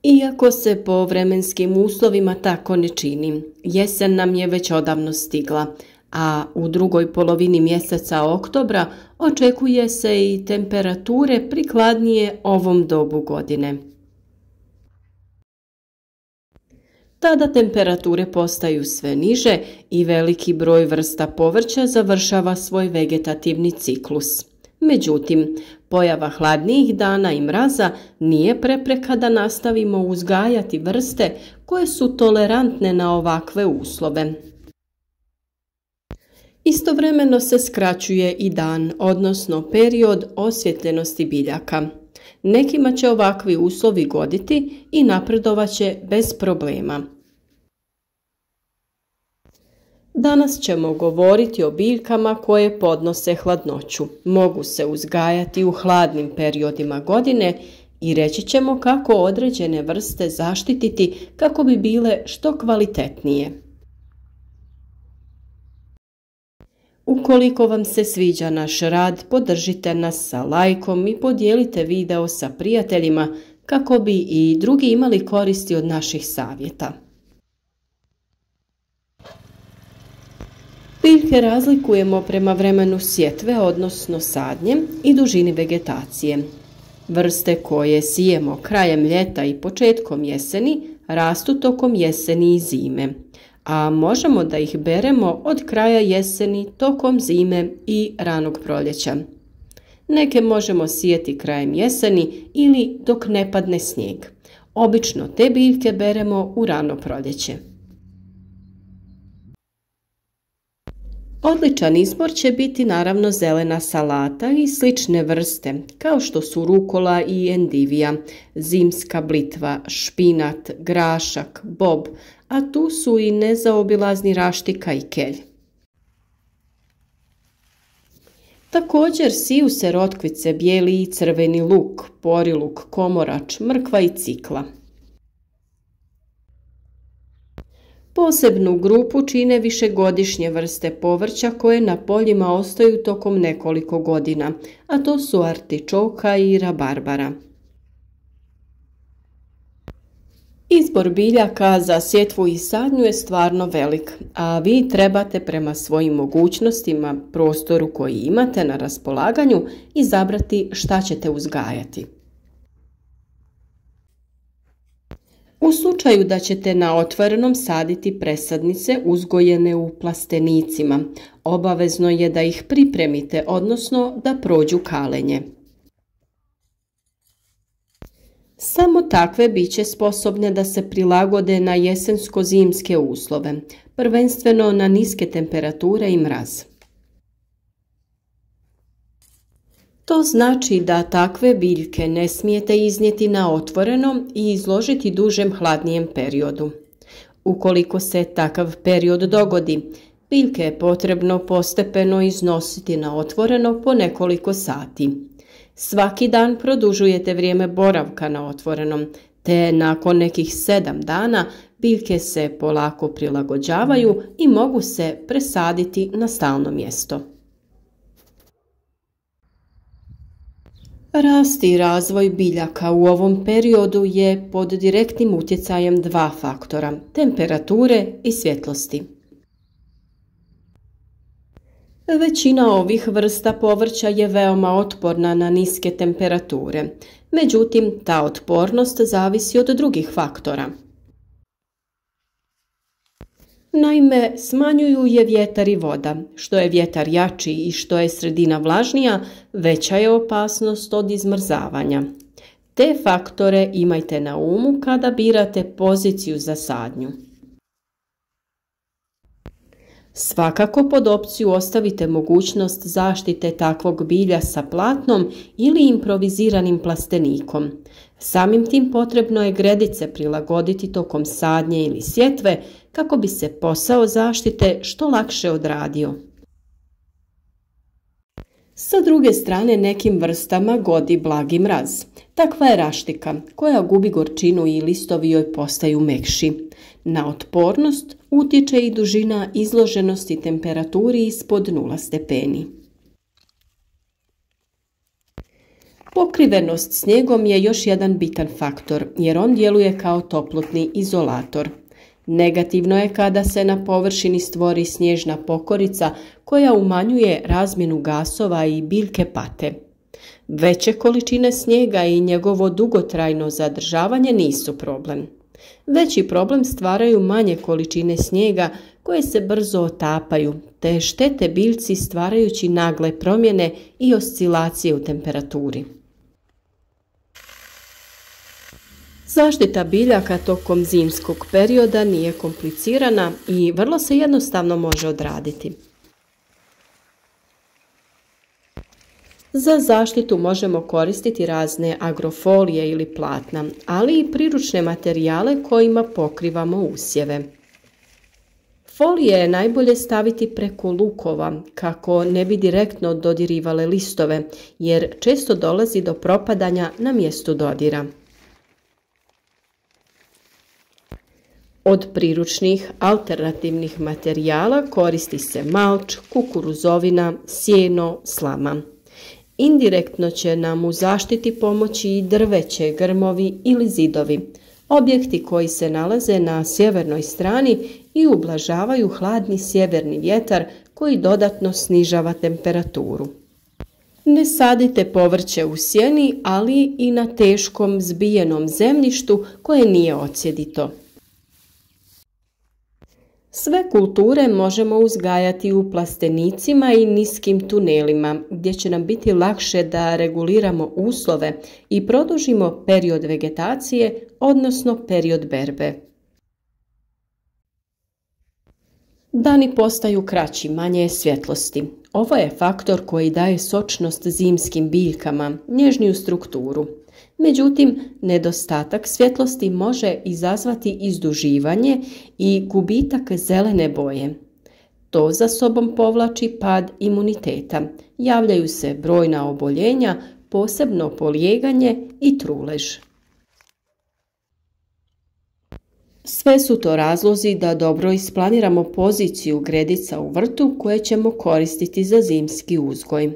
Iako se po vremenskim uslovima tako ne čini, jesen nam je već odavno stigla, a u drugoj polovini mjeseca oktobra očekuje se i temperature prikladnije ovom dobu godine. Tada temperature postaju sve niže i veliki broj vrsta povrća završava svoj vegetativni ciklus. Međutim, pojava hladnijih dana i mraza nije prepreka da nastavimo uzgajati vrste koje su tolerantne na ovakve uslove. Istovremeno se skraćuje i dan, odnosno period osvijetljenosti biljaka. Nekima će ovakvi uslovi goditi i napredovat će bez problema. Danas ćemo govoriti o biljkama koje podnose hladnoću. Mogu se uzgajati u hladnim periodima godine i reći ćemo kako određene vrste zaštititi kako bi bile što kvalitetnije. Ukoliko vam se sviđa naš rad, podržite nas sa lajkom i podijelite video sa prijateljima kako bi i drugi imali koristi od naših savjeta. Biljke razlikujemo prema vremenu sjetve, odnosno sadnje, i dužini vegetacije. Vrste koje sijemo krajem ljeta i početkom jeseni rastu tokom jeseni i zime, a možemo da ih beremo od kraja jeseni, tokom zime i ranog proljeća. Neke možemo sijeti krajem jeseni ili dok ne padne snijeg. Obično te biljke beremo u rano proljeće. Odličan izbor će biti naravno zelena salata i slične vrste, kao što su rukola i endivija, zimska blitva, špinat, grašak, bob, a tu su i nezaobilazni raštika i kelj. Također siju se rotkvice, bijeli i crveni luk, poriluk, komorač, mrkva i cikla. Posebnu grupu čine višegodišnje vrste povrća koje na poljima ostaju tokom nekoliko godina, a to su artičoka i rabarbara. Izbor biljaka za sjetvu i sadnju je stvarno velik, a vi trebate prema svojim mogućnostima, prostoru koji imate na raspolaganju, izabrati šta ćete uzgajati. U slučaju da ćete na otvorenom saditi presadnice uzgojene u plastenicima, obavezno je da ih pripremite, odnosno da prođu kalenje. Samo takve bit će sposobne da se prilagode na jesensko-zimske uslove, prvenstveno na niske temperature i mraz. To znači da takve biljke ne smijete iznijeti na otvorenom i izložiti dužem hladnijem periodu. Ukoliko se takav period dogodi, biljke je potrebno postepeno iznositi na otvoreno po nekoliko sati. Svaki dan produžujete vrijeme boravka na otvorenom, te nakon nekih 7 dana biljke se polako prilagođavaju i mogu se presaditi na stalno mjesto. Rast i razvoj biljaka u ovom periodu je pod direktnim utjecajem 2 faktora, temperature i svjetlosti. Većina ovih vrsta povrća je veoma otporna na niske temperature, međutim ta otpornost zavisi od drugih faktora. Naime, smanjuju je vjetar i voda. Što je vjetar jači i što je sredina vlažnija, veća je opasnost od izmrzavanja. Te faktore imajte na umu kada birate poziciju za sadnju. Svakako pod opciju ostavite mogućnost zaštite takvog bilja sa platnom ili improviziranim plastenikom. Samim tim potrebno je gredice prilagoditi tokom sadnje ili sjetve kako bi se posao zaštite što lakše odradio. Sa druge strane nekim vrstama godi blagi mraz. Takva je raštika koja gubi gorčinu i listovi joj postaju mekši. Na otpornost utječe i dužina izloženosti temperaturi ispod 0 stepeni. Pokrivenost snijegom je još jedan bitan faktor jer on djeluje kao toplotni izolator. Negativno je kada se na površini stvori snježna pokorica koja umanjuje razmjenu gasova i biljke pate. Veće količine snijega i njegovo dugotrajno zadržavanje nisu problem. Veći problem stvaraju manje količine snijega koje se brzo otapaju, te štete biljci stvarajući nagle promjene i oscilacije u temperaturi. Zaštita biljaka tokom zimskog perioda nije komplicirana i vrlo se jednostavno može odraditi. Za zaštitu možemo koristiti razne agrofolije ili platna, ali i priručne materijale kojima pokrivamo usjeve. Folije je najbolje staviti preko lukova kako ne bi direktno dodirivale listove, jer često dolazi do propadanja na mjestu dodira. Od priručnih alternativnih materijala koristi se malč, kukuruzovina, sjeno, slama. Indirektno će nam u zaštiti pomoći i drveće, grmovi ili zidovi, objekti koji se nalaze na sjevernoj strani i ublažavaju hladni sjeverni vjetar koji dodatno snižava temperaturu. Ne sadite povrće u sjeni, ali i na teškom zbijenom zemljištu koje nije odsjedito. Sve kulture možemo uzgajati u plastenicima i niskim tunelima, gdje će nam biti lakše da reguliramo uslove i produžimo period vegetacije, odnosno period berbe. Dani postaju kraći, manje je svjetlosti. Ovo je faktor koji daje sočnost zimskim biljkama, nježniju strukturu. Međutim, nedostatak svjetlosti može izazvati izduživanje i gubitak zelene boje. To za sobom povlači pad imuniteta. Javljaju se brojna oboljenja, posebno polijeganje i trulež. Sve su to razlozi da dobro isplaniramo poziciju gredica u vrtu koje ćemo koristiti za zimski uzgoj.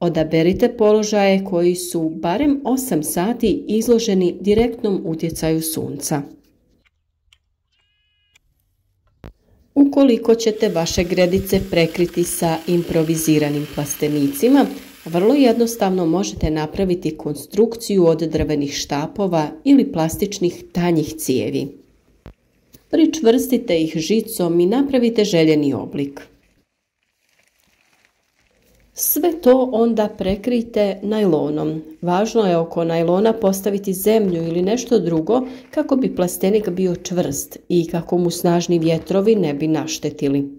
Odaberite položaje koji su barem 8 sati izloženi direktnom utjecaju sunca. Ukoliko ćete vaše gredice prekriti sa improviziranim plastenicima, vrlo jednostavno možete napraviti konstrukciju od drvenih štapova ili plastičnih tanjih cijevi. Pričvrstite ih žicom i napravite željeni oblik. Sve to onda prekrijte najlonom. Važno je oko najlona postaviti zemlju ili nešto drugo kako bi plastenik bio čvrst i kako mu snažni vjetrovi ne bi naštetili.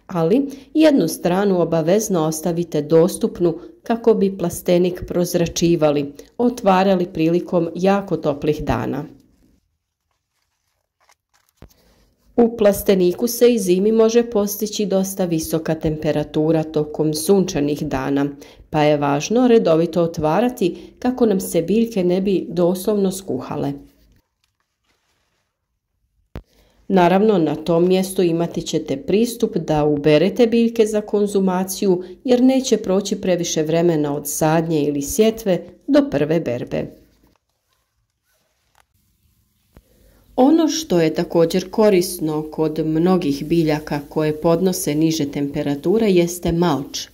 Ali jednu stranu obavezno ostavite dostupnu kako bi plastenik prozračivali, otvarali prilikom jako toplih dana. U plasteniku se i zimi može postići dosta visoka temperatura tokom sunčanih dana, pa je važno redovito otvarati kako nam se biljke ne bi doslovno skuhale. Naravno, na tom mjestu imati ćete pristup da uberete biljke za konzumaciju jer neće proći previše vremena od sadnje ili sjetve do prve berbe. Ono što je također korisno kod mnogih biljaka koje podnose niže temperature jeste malč.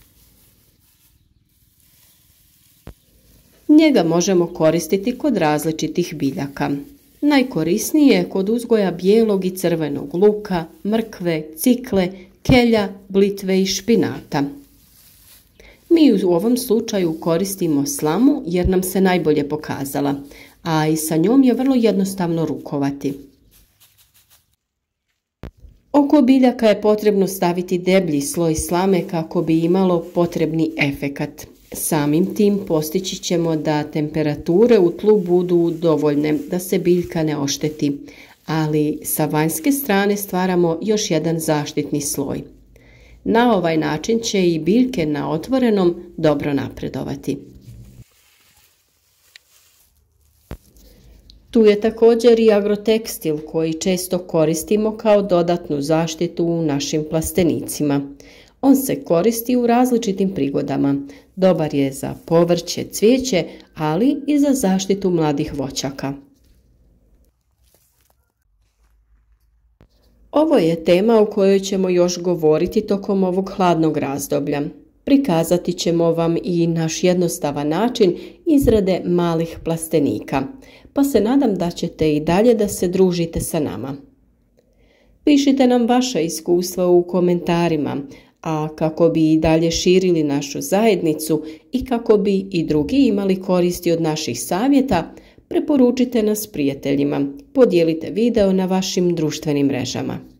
Njega možemo koristiti kod različitih biljaka. Najkorisniji je kod uzgoja bijelog i crvenog luka, mrkve, cikle, kelja, blitve i špinata. Mi u ovom slučaju koristimo slamu jer nam se najbolje pokazala, a i sa njom je vrlo jednostavno rukovati. Oko biljaka je potrebno staviti deblji sloj slame kako bi imalo potrebni efekat. Samim tim postići ćemo da temperature u tlu budu dovoljne da se biljka ne ošteti, ali sa vanjske strane stvaramo još jedan zaštitni sloj. Na ovaj način će i biljke na otvorenom dobro napredovati. Tu je također i agrotekstil koji često koristimo kao dodatnu zaštitu u našim plastenicima. On se koristi u različitim prigodama. Dobar je za povrće, cvijeće, ali i za zaštitu mladih voćaka. Ovo je tema o kojoj ćemo još govoriti tokom ovog hladnog razdoblja. Prikazati ćemo vam i naš jednostavan način izrade malih plastenika, pa se nadam da ćete i dalje da se družite sa nama. Pišite nam vaša iskustva u komentarima, a kako bi i dalje širili našu zajednicu i kako bi i drugi imali koristi od naših savjeta, preporučite nas prijateljima, podijelite video na vašim društvenim mrežama.